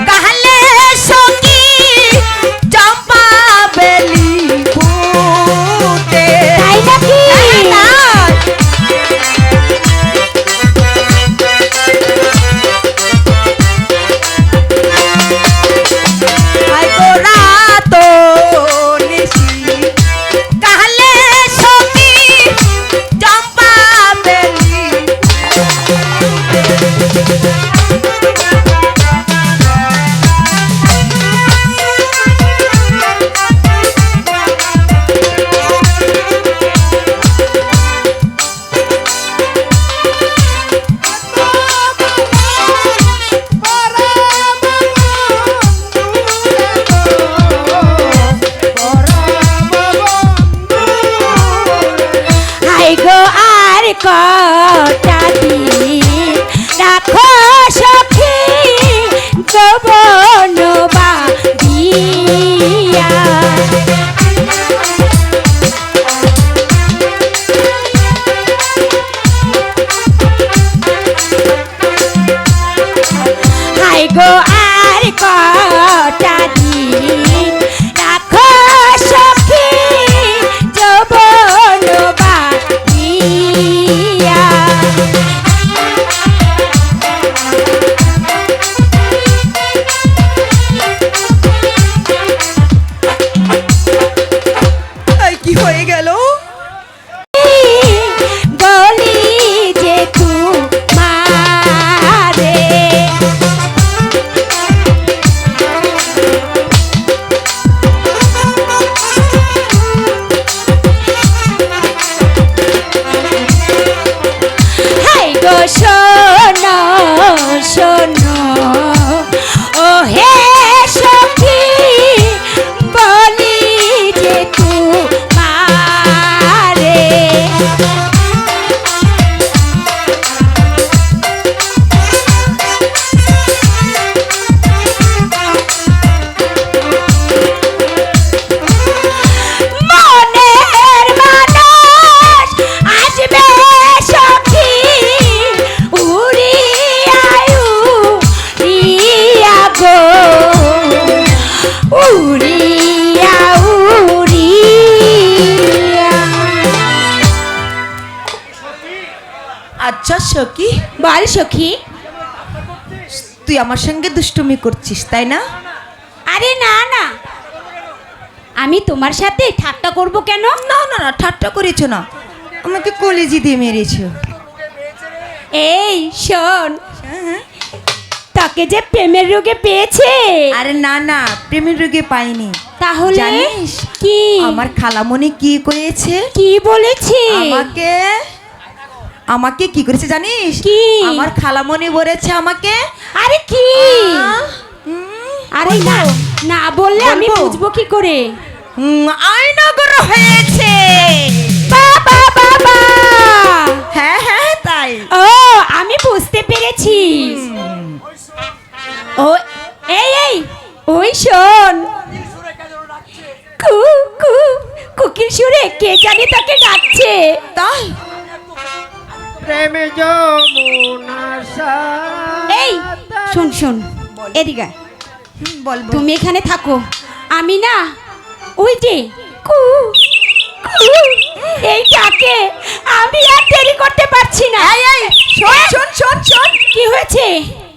কাহলে সখী চম্পা বেলি ফুটে। তাই নাকি? কটা দিন রাখো সখী যৌবন বাঁধিয়া। হাই গো আর কটা দিন রাখো সখী যৌবন বাঁধিয়া। কি হয়ে গেল? বলি যে তোমারে হাই গো শোনো শোনো ও হে সখী বলি যে তোমারে। মনের মানুষ আসবে সখী উড়িয়া উড়িয়া গো উড়িয়া উড়িয়া। আচ্ছা সখী, বল সখী। তুই আমার সঙ্গে দুষ্টুমি করছিস তাই না? আরে না না, আমি তোমার সাথে ঠাট্টা করব কেন? না না না, ঠাট্টা করেছো না, আমাকে কলেজি দিয়ে মেরেছো। এই শোন, তাকে যে প্রেমের রোগে পেয়েছে। আরে না না, প্রেমের রোগে পাইনি। তাহলে জানিস কি? আমার খালামণি কি করেছে? কি বলেছে? আমাকে আমাকে কি করেছে জানিস? কি? আমার খালামণি বলেছে আমাকে। আরে কি? আরে না না বললে আমি বলবো? বুঝবো কি করে? আয়নগর হয়েছে। বাবা বাবা, হ্যাঁ হ্যাঁ তাই। ও আমি বুঝতে পেরেছি। ও এই এই ওই শোন, কু কু কুকির সুরে কে জানি তাকে ডাকছে। তাই প্রেমে যমুনার এই শোন শোন, এদিকে বল বল। তুমি এখানে থাকো, আমি না ওই যে কু কু এই ডাকে আমি আর দেরি করতে পারছি না। এই এই শোন শোন শোন শোন, কি হয়েছে?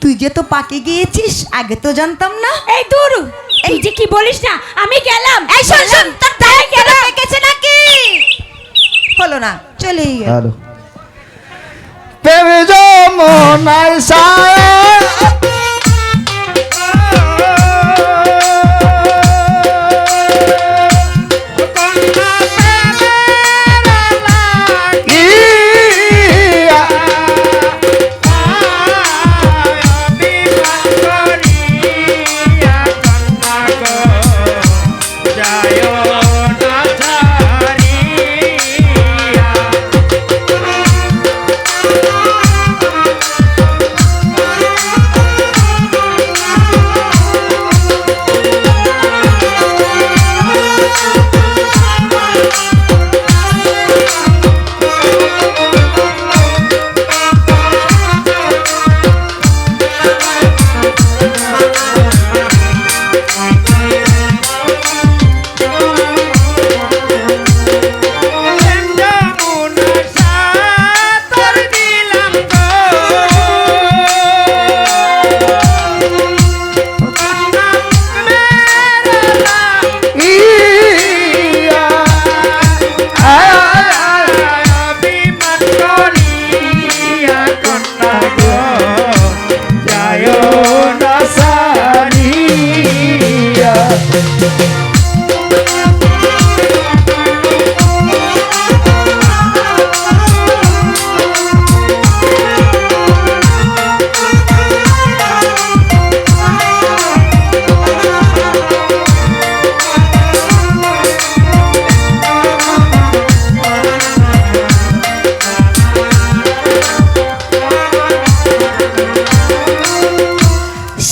তুই যে তো পাকে গিয়েছিস, আগে তো জানতাম না। এই দূর, এই যে কি বলিস না, আমি গেলাম। এই শোন শোন, তোর দাঁড়ে কেন গেলাম। পেকেছে নাকি? হলো না, চলেই গেল। হ্যালো প্রেমে যমুনার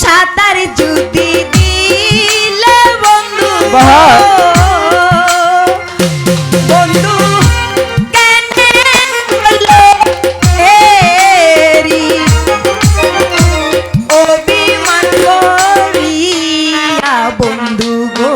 সাঁতার যদি দিলে বন্ধু বাহার। বন্ধু কেনে হলো এরি অভিমান করিয়া বন্ধু গো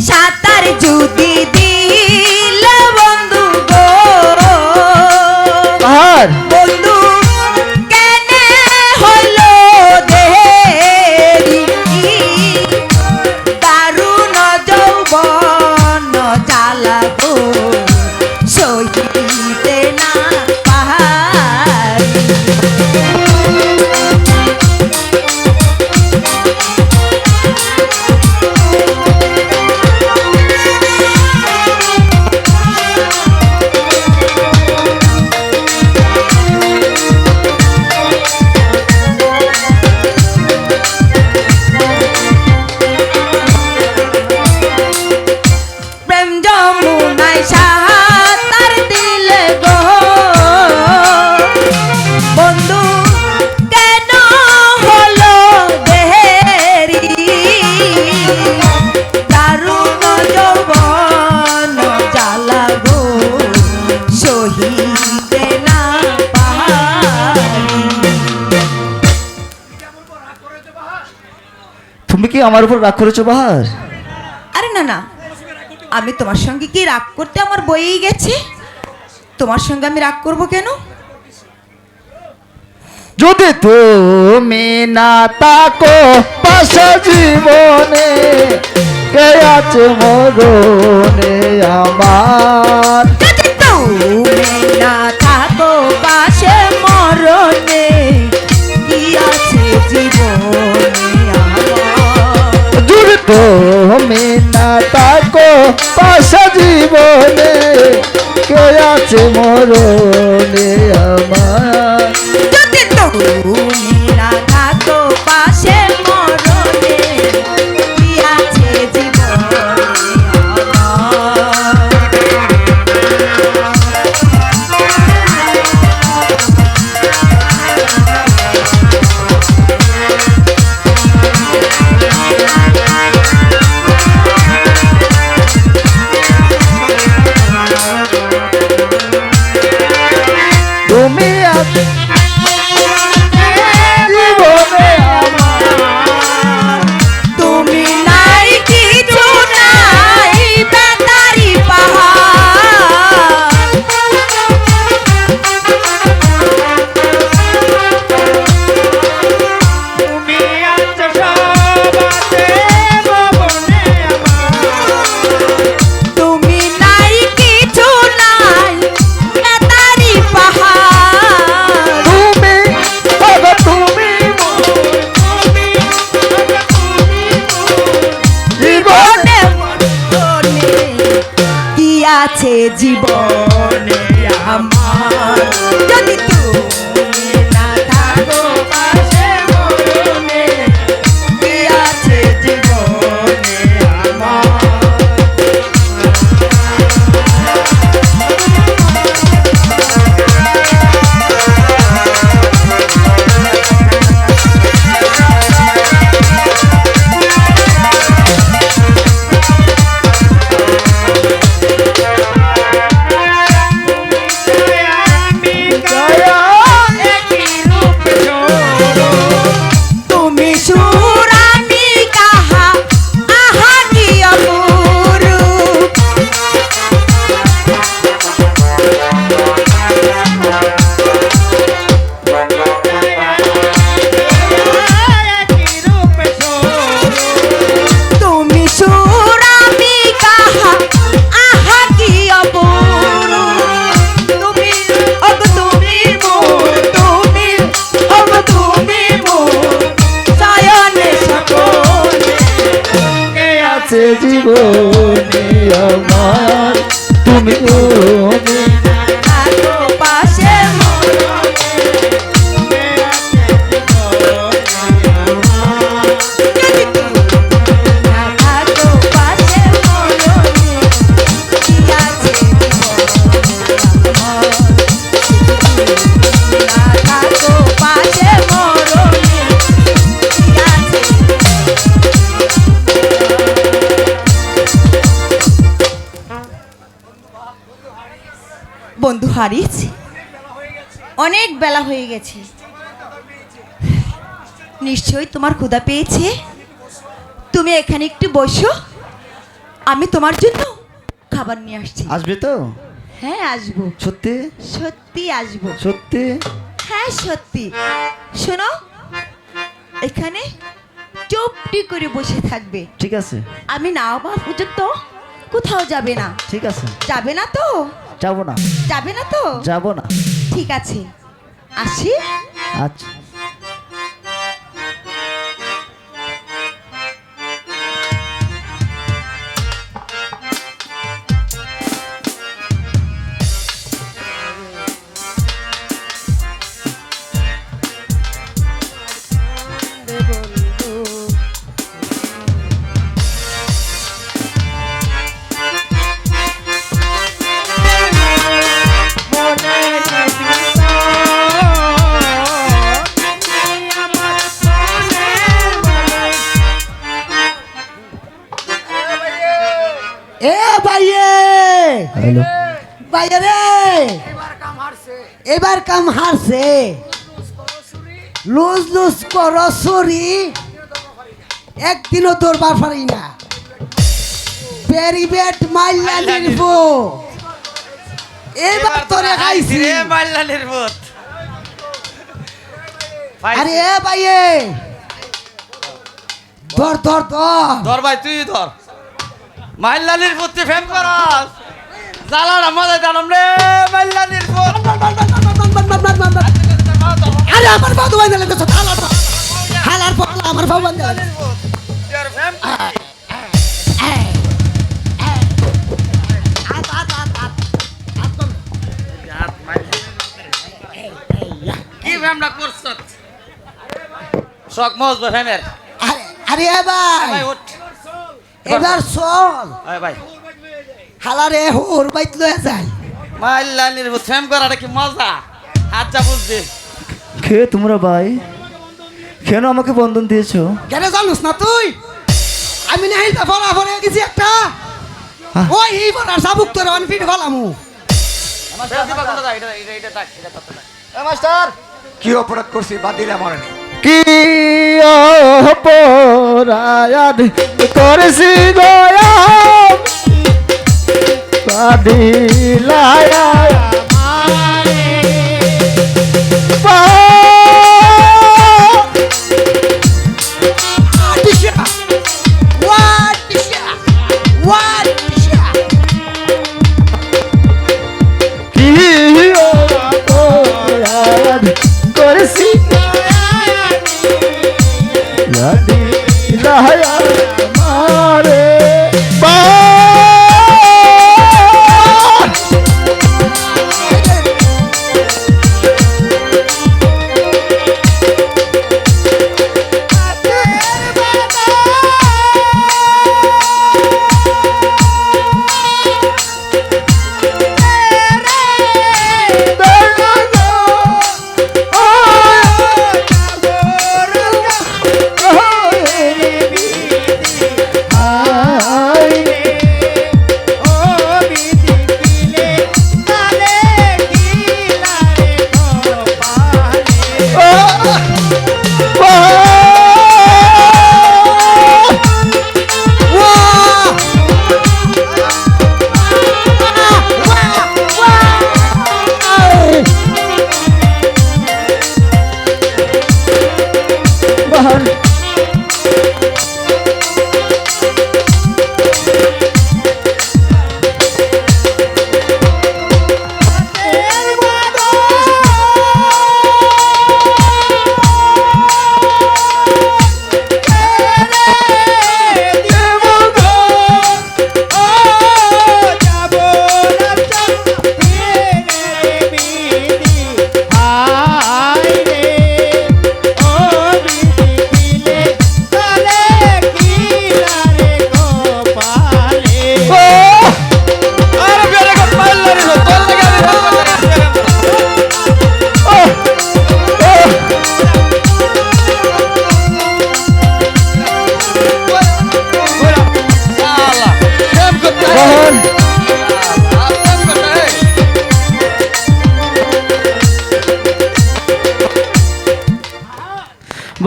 সাঁতার যদি দিলে বন্ধু গো বাহার। বন্ধু কেনে হলো দেরি দারুণ যৌবন জ্বালা গো সইতে না পাহাড়ি প্রেম যমুনায় সাঁতার দিলে গো বন্ধু কেন হলো দেরি দারুণ যৌবন জ্বালা গো সহিতে না পারি তুমি কি আমার উপর রাগ করেছো বাহার? আরে না না আমি তোমার সঙ্গে কি রাগ করতে আমার বইয়েই গেছে তোমার সঙ্গে আমি রাগ করব কেন যদি তুমি না তাকো পাশে জীবনে কে আছে মরণে আমার। যদি তুমি না থাকো পাশে মরণে কি আছে জীবনে আমার যদি তুমি না তাকো পাশে জীবনে কে আছে মরণে আমার। যদি তুমি না থাকো পাশে মরণে কি আছে জীবনে তুমি আছো জীবনে আমার। তুমি নাই কিছু নাই বেতারি পাহাড় তুমি আছো সবাতে ভবনে আমার। তুমি নাই কিছু নাই বেতারি পাহাড় তুমি ওগো তুমি জীবনে মরণে কি আছে জীবনে আমার যদি তুমি না থাকো পাশে মরণে কি আছে জীবনে আমার জয় আছে জীবনে আমার তুমি থাকো পাশে থাকো পাশে মরণে কি আছে থাকো পাশে মরণে কি আছে বন্ধু হারিস অনেক বেলা হয়ে গেছে নিশ্চয়ই তোমার ক্ষুধা পেয়েছে তুমি এখানে একটু বসো আমি তোমার জন্য খাবার নিয়ে আসছি আসবে তো হ্যাঁ আসবো সত্যি সত্যি আসবো সত্যি হ্যাঁ সত্যি শোনো এখানে চুপটি করে বসে থাকবে ঠিক আছে আমি না হওয়া পর্যন্ত কোথাও যাবে না ঠিক আছে যাবে না তো যাবো না যাবে না তো যাবো না ঠিক আছে আসি আচ্ছা এ ভাইয়ে হ্যালো ভাইয়ে রে এবার কাম হারছে লুজ লুজ করো সরি একদিনও তোর পারি না পেরিবেট মাইলা নির্ব এবার তোরে খাইছি রে মাল্লালের ভূত আরে এ ভাইয়ে ধর ধর ধর ধর ভাই তুই ধর মাল্লালের ভূতকে ফেম করাস জ্বালাটা মজা জানাম রে মাল্লালের ভূত আরে আমার বাবু ভাই দিলে তো হালার পর আমার বাবু ভাই দিলে ফেম কি ফেমটা করছ শখ মজ ফেমের আরে আরে এ ভাই ভাই উঠ এবার চল আয় ভাই হালারে হোর বাইত লয়ে যায় মাল্লালের ভূত ফেম করাটা কি মজা আচ্ছা বুঝছি কে তোমরা ভাই কেন আমাকে বন্ধন দিয়েছো কেন জানুস না তুই আমি না হিলটা ফলা ফলে গেছি একটা হ্যাঁ। ওই এই বড় সাবুক তোর অন ফিট ফলামু মাস্টার কি অপরাধ করছি বাদ দিলে আমার নেই কি অপরাধ করেছি গয়া দিলায়া কি অপরাধ করেছি দিলায়া মারে বা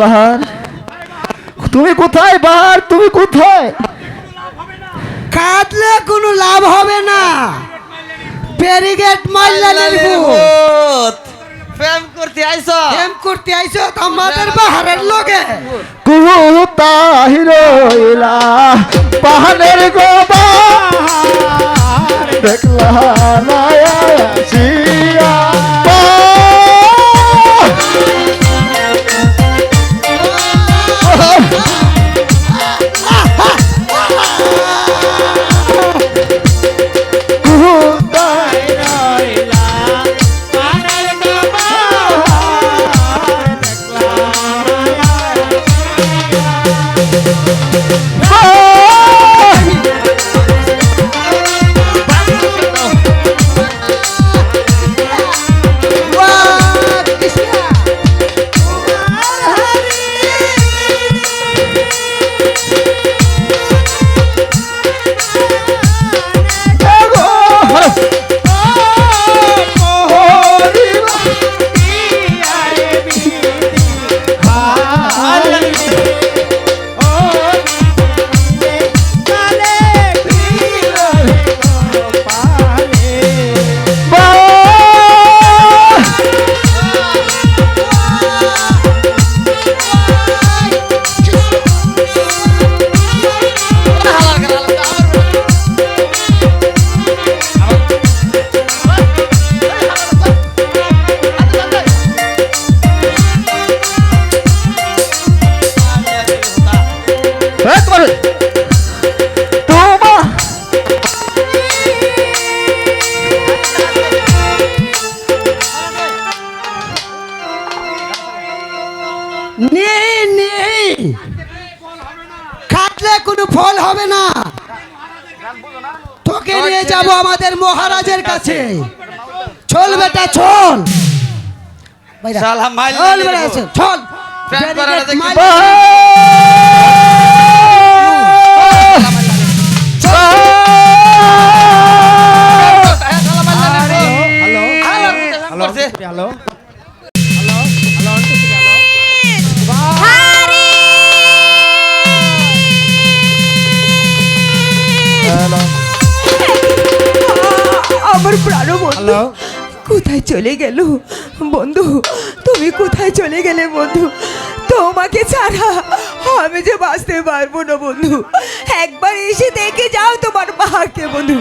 বাহার, তুমি কোথায় বাহার, তুমি কোথায়? কাঁদলে কোনো লাভ হবে না। ব্যারিকেড মাইলানের ভূত প্রেম করতে আইছো? প্রেম করতে আইছো আমাদের বাহারের লগে। কোথায় রইলা বাহারের গো বাহার, দেখলা না আসিয়া নেই নেই, কাটলে কোনো ফল হবে না। তোকে নিয়ে যাব আমাদের মহারাজের কাছে। চল বেটা চল, বাইরা। শালা চল মাইলানের বেটা ভূত। চল। প্রেম করার আগে কি মাইলানের- হ্যালো আমার প্রাণ বন্ধু কোথায় চলে গেল? বন্ধু তুমি কোথায় চলে গেলে বন্ধু? তোমাকে ছাড়া আমি যে বাঁচতে পারবো না বন্ধু। একবার এসে দেখে যাও তোমার মাকে বন্ধু।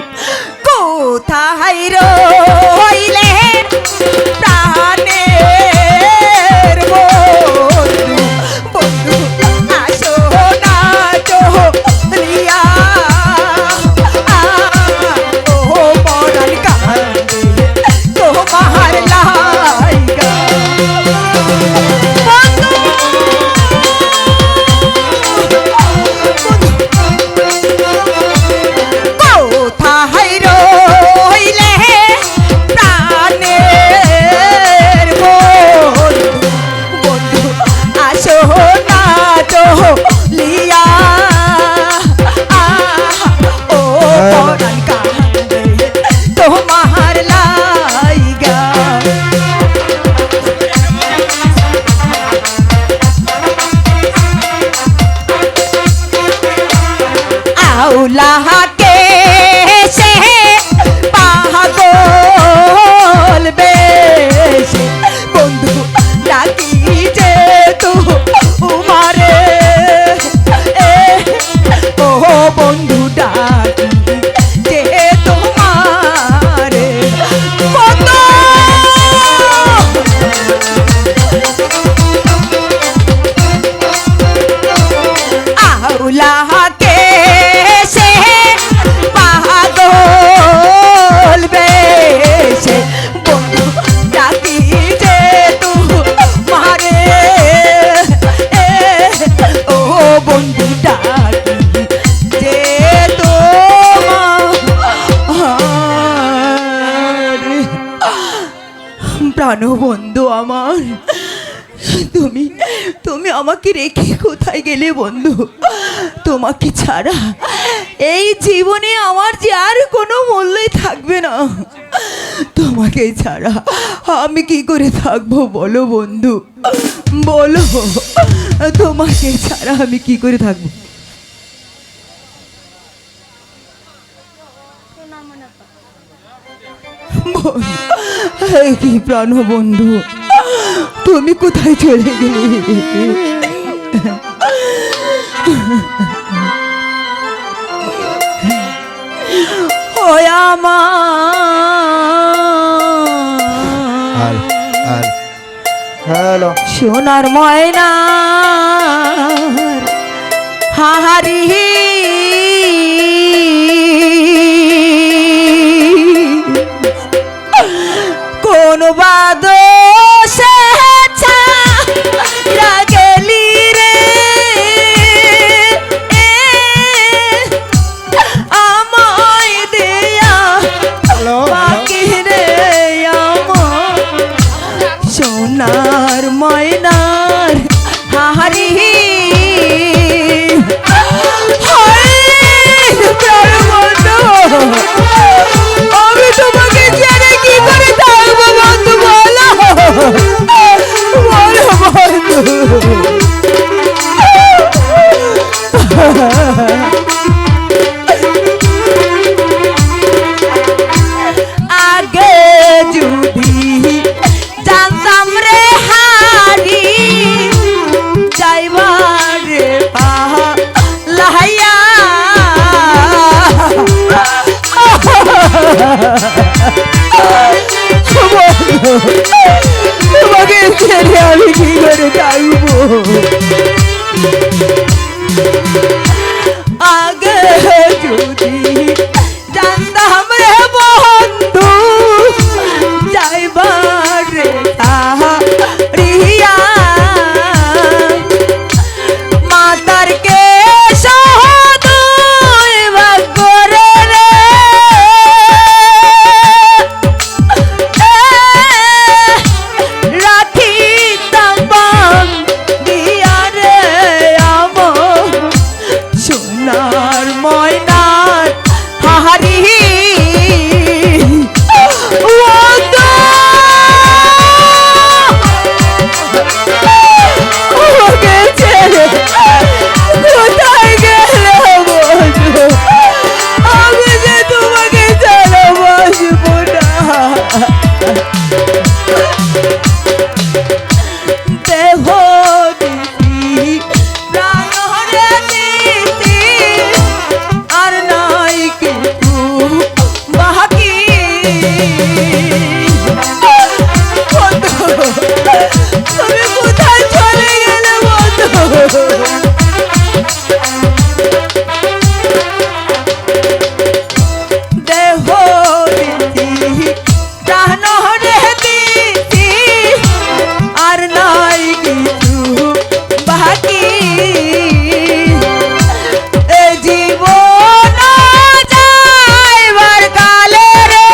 কোথায় রইলে প্রাণের বন্ধু, বন্ধু আসো না চলিয়া, ও মরার কান্দে তোমার লাইগা। কোথায় রইলে প্রাণের বন্ধু, বন্ধু আসো না চলিয়া, ও মরার কান্দে তোমার লাইগা। আউলাহাকে সে পাগল বেশে বন্ধু ডাকি যে তো উমারে, ও বন্ধু ডাকি যে তোমারে বন্ধু। আউলাহাকে সে পাগল বেশে বন্ধু ডাকি যে তোমারে, ও বন্ধু ডাকি যে তোমারে। প্রাণ বন্ধু আমার, তুমি তুমি আমাকে রেখে কোথায় গেলে বন্ধু? তোমাকে ছাড়া এই জীবনে আমার যে আর কোনো মূল্যই থাকবে না। তোমার তোমাকে ছাড়া আমি কি করে থাকবো বলো বন্ধু, বলো তোমাকে ছাড়া আমি কি করে থাকবো? এই কি প্রাণ বন্ধু, তুমি কোথায় চলে গেলে? ওই আমার হ্যালো, সোনার ময়নার হাহারি কোন বাদশে ছাড়া গেলি রে আমায় দেয়া বাকি রে আমার সোনার ময়নার হাহারি আমি তোমাকে ছেড়ে কি করে থাকবো বন্ধু, বলো বলো বন্ধু। আগে যদি জানতাম রে হারি যাইবার রে লাহাইয়া তোমাকে ছেড়ে আমি কি করে থাকবো? আগে যদি জানতাম রে বন্ধু যাইবার রে রিয়া মাতার কে সহদয় ভাগ্যরে রে রাখিতাম দিয়া রে আমার সোনার ময়নার হাহারি ওকে ছেড়ে কোথায় গেলে বন্ধু, আমি যে তোমাকে ছাড়া বাসবো না। দেহ দিতি প্রাণ হরে দিতি আর নাই কিন্তু বাকি বন্ধু, তুমি কোথায় চলে গেলে বন্ধু? দেহ দিতি প্রাণ হরে দিতি আর নাই কিছু বাকি এ জীবন যাইবার কালে রে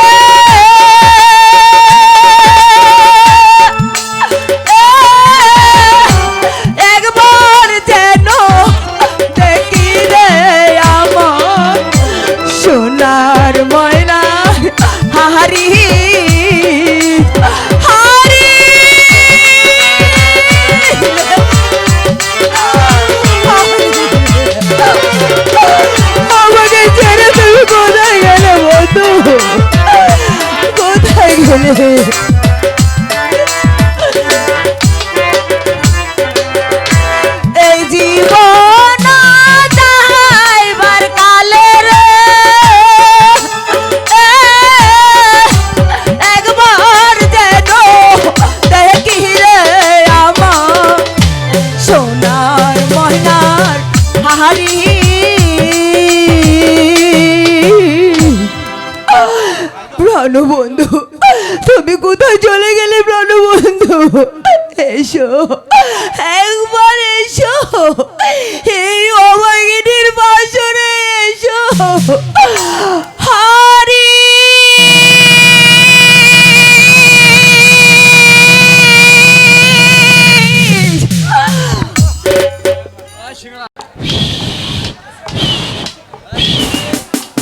একবার যেন দেখি রে আমার সোনার ময়নার হাহারি হারি আমাকে ছেড়ে তুমি কোথায় গেলে বন্ধু, কোথায় গেলে? এই জীবন যাইবার কালে রে একবার যেন দেখি রে আমার সোনার ময়নার হাহারি প্রাণ বন্ধু, তুমি কোথায় চলে গেলে প্রাণ বন্ধু? এসো একবার এসো, এই অভাগিনীর বাসরে এসো হারি।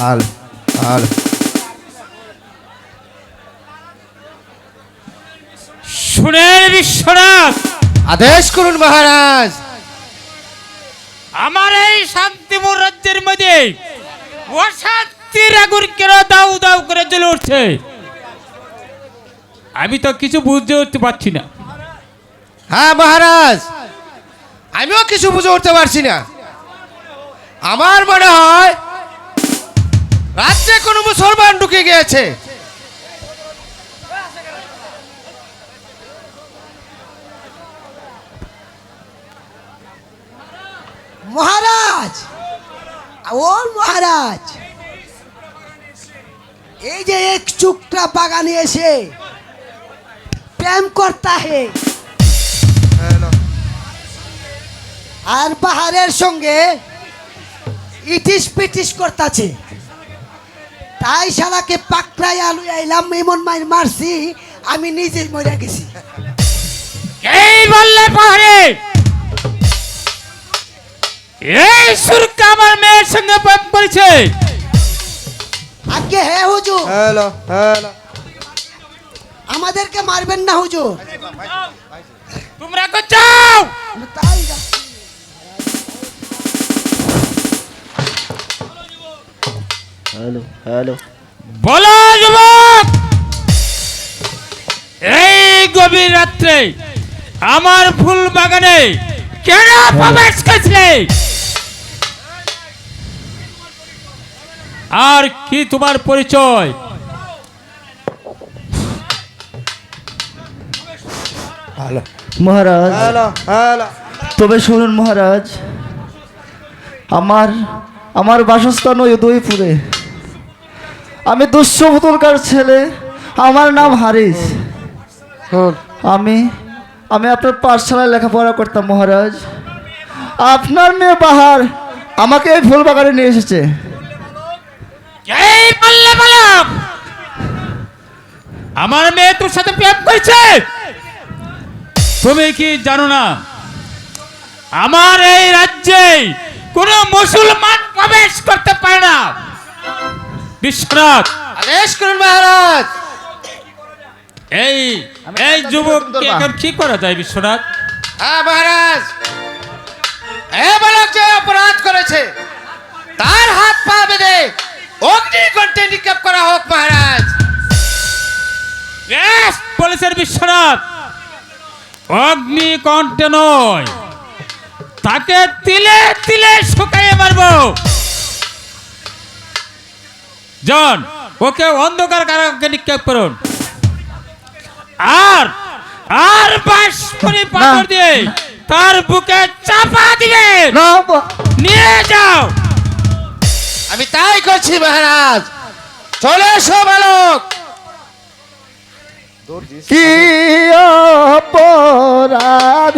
আল আল শুনেন বিশ্বনাথ, আদেশ করুন মহারাজ। আমার এই শান্তিময় রাজ্যের মধ্যে অশান্তির আগুন কেন দাউ দাউ করে জ্বলে উঠছে? আমি তো কিছু বুঝতে উঠতে পারছি না। হ্যাঁ মহারাজ, আমিও কিছু বুঝে উঠতে পারছি না। আমার মনে হয় রাজ্যে কোনো মুসলমান ঢুকে গিয়েছে। মহারাজ, ও মহারাজ, এই যে এক চুকটা বাগানে এসে প্রেম করতা হে আর বাহারের সঙ্গে ইটিস পিটিস করতাছে, তাই শালাকে পাকড়াই আলু আইলাম, এমন মাইর মারছি আমি নিজে মরে গেছি। এই বললে পাহাড়ে এই সুরকা আমার মেয়ের সঙ্গে প্রেম করেছে? আগে হে হুজুর, হ্যালো হ্যালো, আমাদেরকে মারবেন না হুজুর। তোমরা যাও। তাই যা- হ্যালো হ্যালো, বলো যুবক, এই গভীর রাত্রে আমার ফুল বাগানে কেন প্রবেশ করছিলে? আর কি তোমার পরিচয়? মহারাজ। তবে শুনুন মহারাজ, আমার বাসস্থান ওই উদয়পুরে। আমি দুঃসমতুলকার ছেলে, আমার নাম হারিস। আমি আপনার পাঠশালায় লেখাপড়া করতাম মহারাজ। আপনার মেয়ে বাহার আমাকে এই ফুল বাগানে নিয়ে এসেছে। এই বললে বলো, আমার মেয়ে তোর সাথে প্রেম করেছে? তুমি কি জানো না আমার এই রাজ্যে কোনো মুসলমান প্রবেশ করতে পারে না? বিশ্বনাথ, আদেশ করুন মহারাজ। এই এই যুবককে এখন কি করা যায় বিশ্বনাথ? হ্যাঁ মহারাজ, এ বালক যে অপরাধ করেছে তার হাত পা বেঁধে অগ্নিকণ্ঠে নিক্ষেপ করা হোক মহারাজ। বেশ বলেছেন বিশ্বনাথ, অগ্নিকণ্ঠে নয়, তাকে তিলে তিলে শুকাইয়ে মারবো। জন, ওকে অন্ধকার কারাগারে নিক্ষেপ করুন। আর আর বাঁশপরি পাথর দিয়ে তার বুকে চাপা দিবেন। নিয়ে যাও। আমি তাই করছি মহারাজ। চলে এসো বালক। কি অপরাধ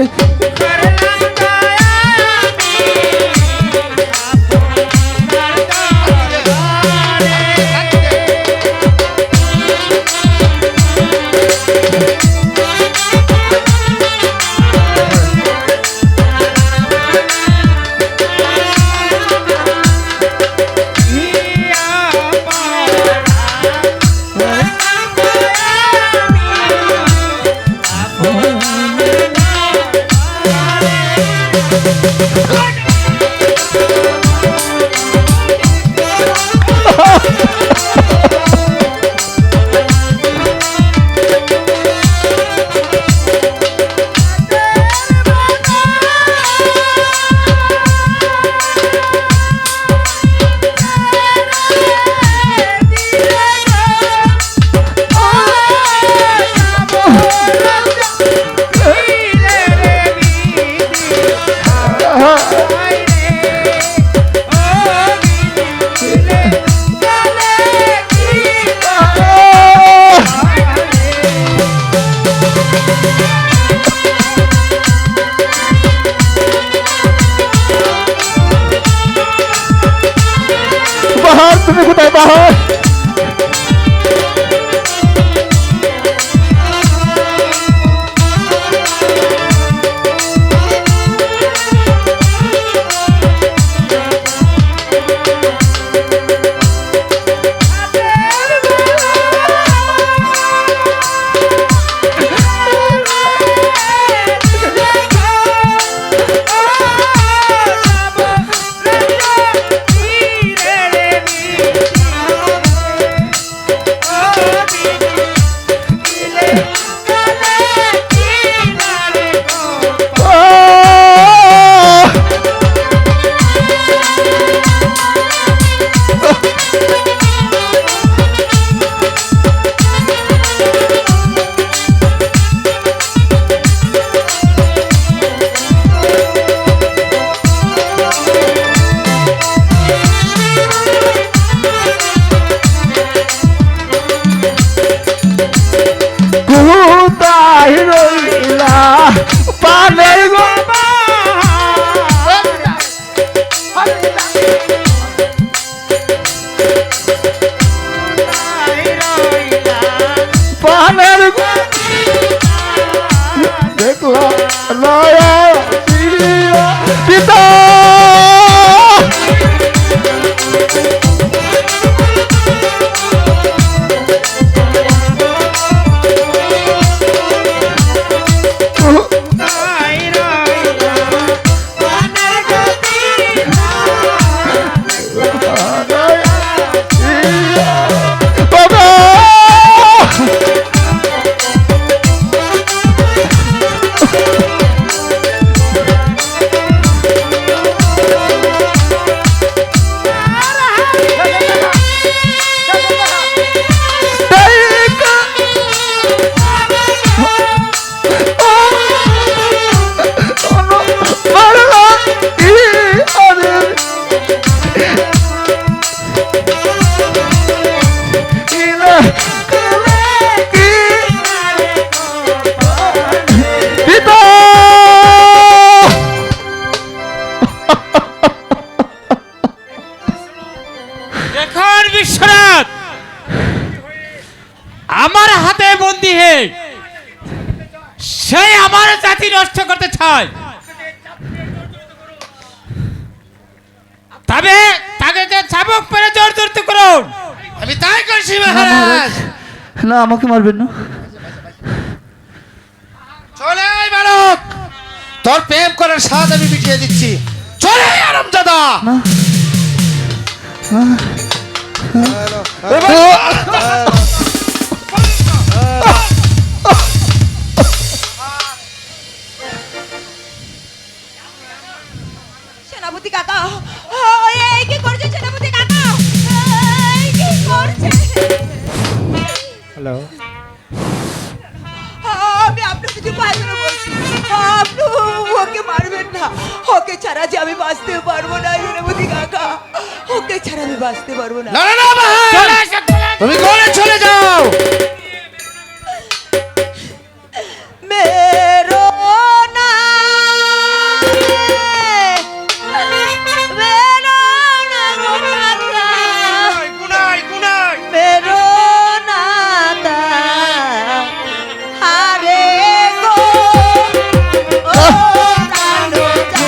বাহার, তুমি কোথায় বাহার? পানের দেখলাম নয়া পিতা দেখুন বিশ্বনাথ, আমার হাতে বন্দী হে সে আমার জাতি নষ্ট করতে চায়, তবে তাকে যে চাবুক পেরে জোরদূরত করুন। আমি তাই করছি মহারাজ। না আমাকে মারবেন না। চলে আয় বালক, তোর প্রেম করার স্বাদ আমি মিটিয়ে দিচ্ছি। চলে আয় আরামজাদা। না সেনাপতি কাকা, এই কি করছে সেনাপতি কাকা? এই কি করছে? হ্যালো, আমি আপনার কিছু পারবো না বলছি, আপনি ওকে মারবেন না। ওকে ছাড়া যে আমি বাঁচতে পারবো না সেনাপতি কাকা, ওকে ছাড়া আমি বাঁচতে পারবো না। না না না বাহার, তুমি ঘরে চলে যাও। मेरो গুনাই গুনাই मेरो नाता हारे गो ओ प्राणो जा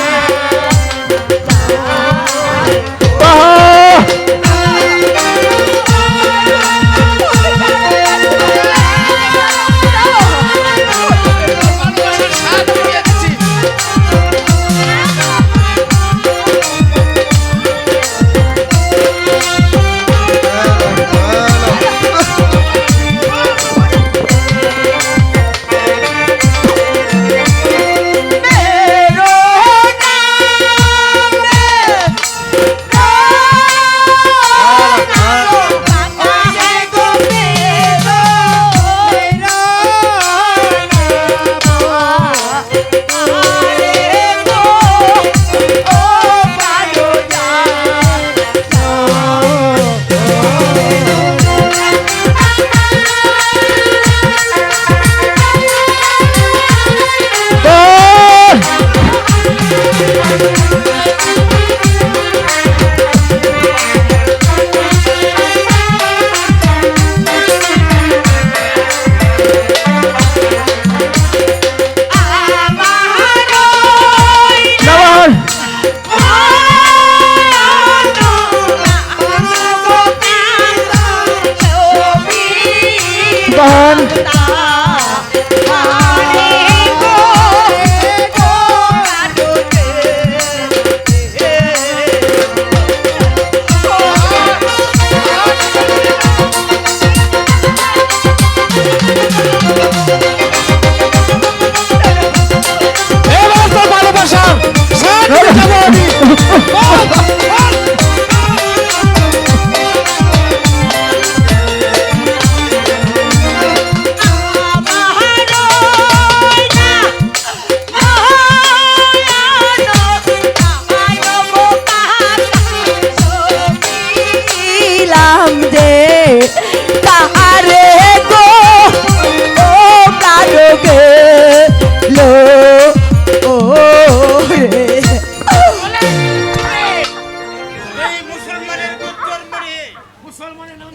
মুসলমানের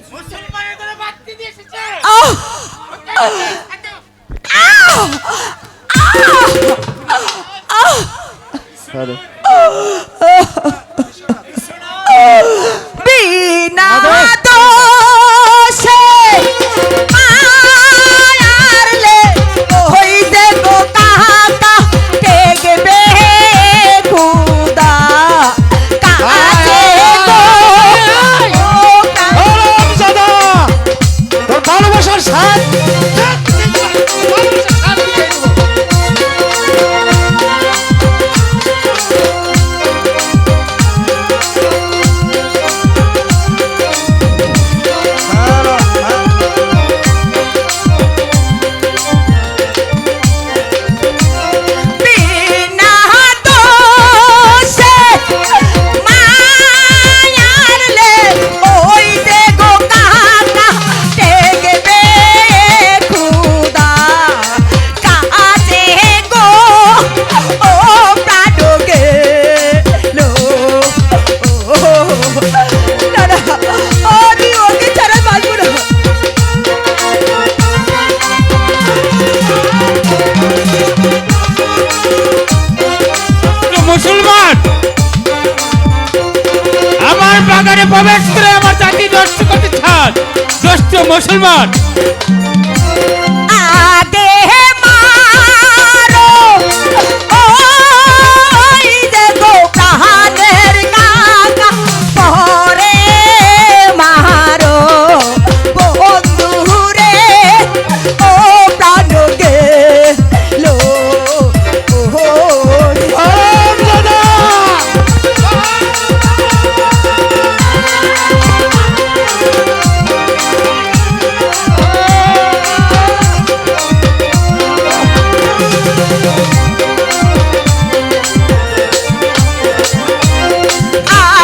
করে বাতি দিয়ে এসেছে আহ! আহ! আহ! আরে বিনা দোষে মারলে ওই দেখো কাকা টেকবে খুদা কাছে গো তোর ভালোবাসার সাথ বিনা দোষে মারলে ওই দেখো কাকা টেকবে খুদা কাছে গো ও প্রাণ গেল না না আমি ওকে ছাড়া বাঁচব না মুসলমান আমার বাগানে প্রবেশ করে আমার জাতি নষ্ট করতে চান দুষ্ট মুসলমান আগে মারো ওই দেখো প্রাণের কাকা পরে মারো বন্ধুরে ও প্রাণ গেল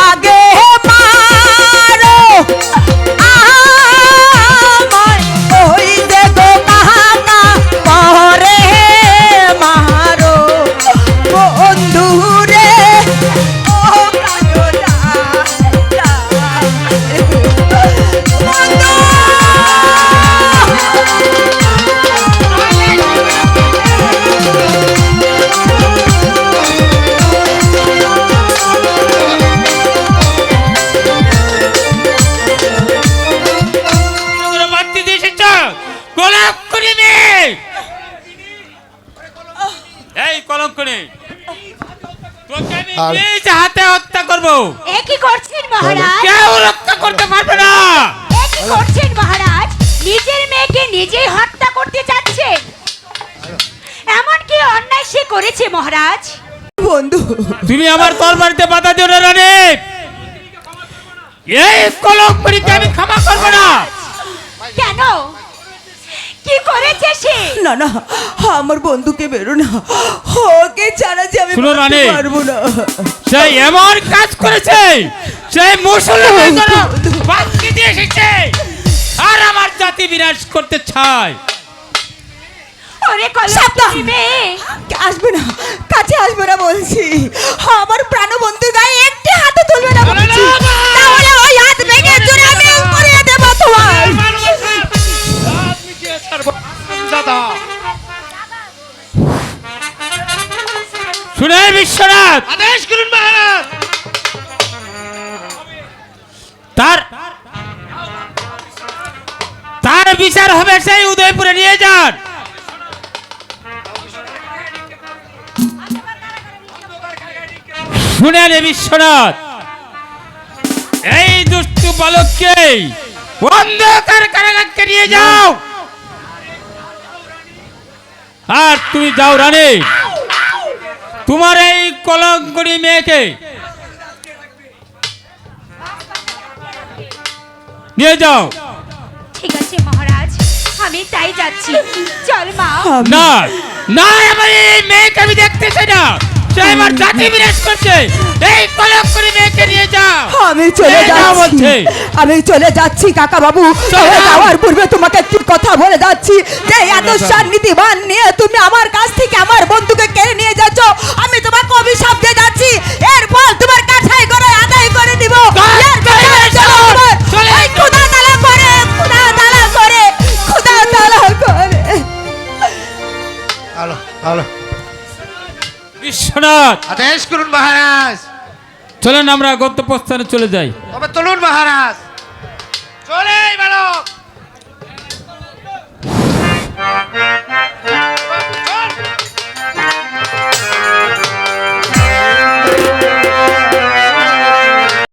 আগে মারো আমায় ওই দেখো কাকা পরে মারো বন্ধুরে ও প্রাণটা করে বাতি দিয়ে এসেছ কলঙ্ক করে মেয়ে এই কলঙ্ক নেই তোকে আমি নিজ হাতে হত্যা করবো এ কি করছেন মহারাজ কেউ রক্ষা করতে পারবে না এ কি করছেন মহারাজ নিজের মেয়েকে নিজেই হত্যা করতে যাচ্ছে এমন কি অন্যায় সে করেছে মহারাজ বন্ধু তুমি আমার তরবারিতে বাধা দিও না রানী এই কলঙ্করিকে আমি ক্ষমা করবো না কেন কি করেছে সে না না আমার বন্ধুকে বেরো না ওকে ছাড়া যে আমি শুনো বাঁচতে রানী। পারবো না সে এমন কাজ করেছে সেই মুসলমান বাক্যে দিয়ে এসেছে আর আমার জাতি বিনাশ করতে চায় ওরে সাবধান! কলঙ্কি মেয়ে আসবে না কাছে আসবে না বলছি আমার প্রাণবন্ধু গায়ে একটি হাতে তুলবে না বলছি তাহলে ওই হাত ভেঙে চুরে আমি উপরিয়ে দেবো তোমার শুনে বিশ্বনাথ আদেশ করুন মহারাজ তার বিচার হবে সেই উদয়পুরে নিয়ে যান শুনেন বিশ্বনাথ এই দুষ্টু বালককে অন্ধকার কারাগারকে নিয়ে যাও আর তুমি যাও রানী তোমার এই কলঙ্করি মেয়েকে নিয়ে যাও ঠিক আছে মহারাজ আমি তাই যাচ্ছি চল মা না না আমার এই মেয়েকে আমি দেখতে চাই না সে আমার জাতি বিনাশ করছে এই কলঙ্করি মেয়েকে নিয়ে যাও আমি চলে এই নাও যাচ্ছি বলছে। আমি চলে যাচ্ছি কাকা বাবু চলে তবে যাও। যাওয়ার পূর্বে তোমাকে একটি কথা বলে যাচ্ছি যে এত সান্নিধিবান নিয়ে তুমি আমার কাছ থেকে আমার বন্ধুকে কেড়ে নিয়ে যাচ্ছ আমি তোমাকে অভিশাপ দিয়ে যাচ্ছি এর ফল তোমার কাছাই করে আদায় করে দিব চলে এর কাছে যাও। চলো আমার। চলে এই খোদা হ্যালো হ্যালো বিশ্বনাথ আদেশ করুন মহারাজ। চলেন আমরা গন্তব্যস্থানে চলে যাই। তবে তুলুন মহারাজ, চলে বালক।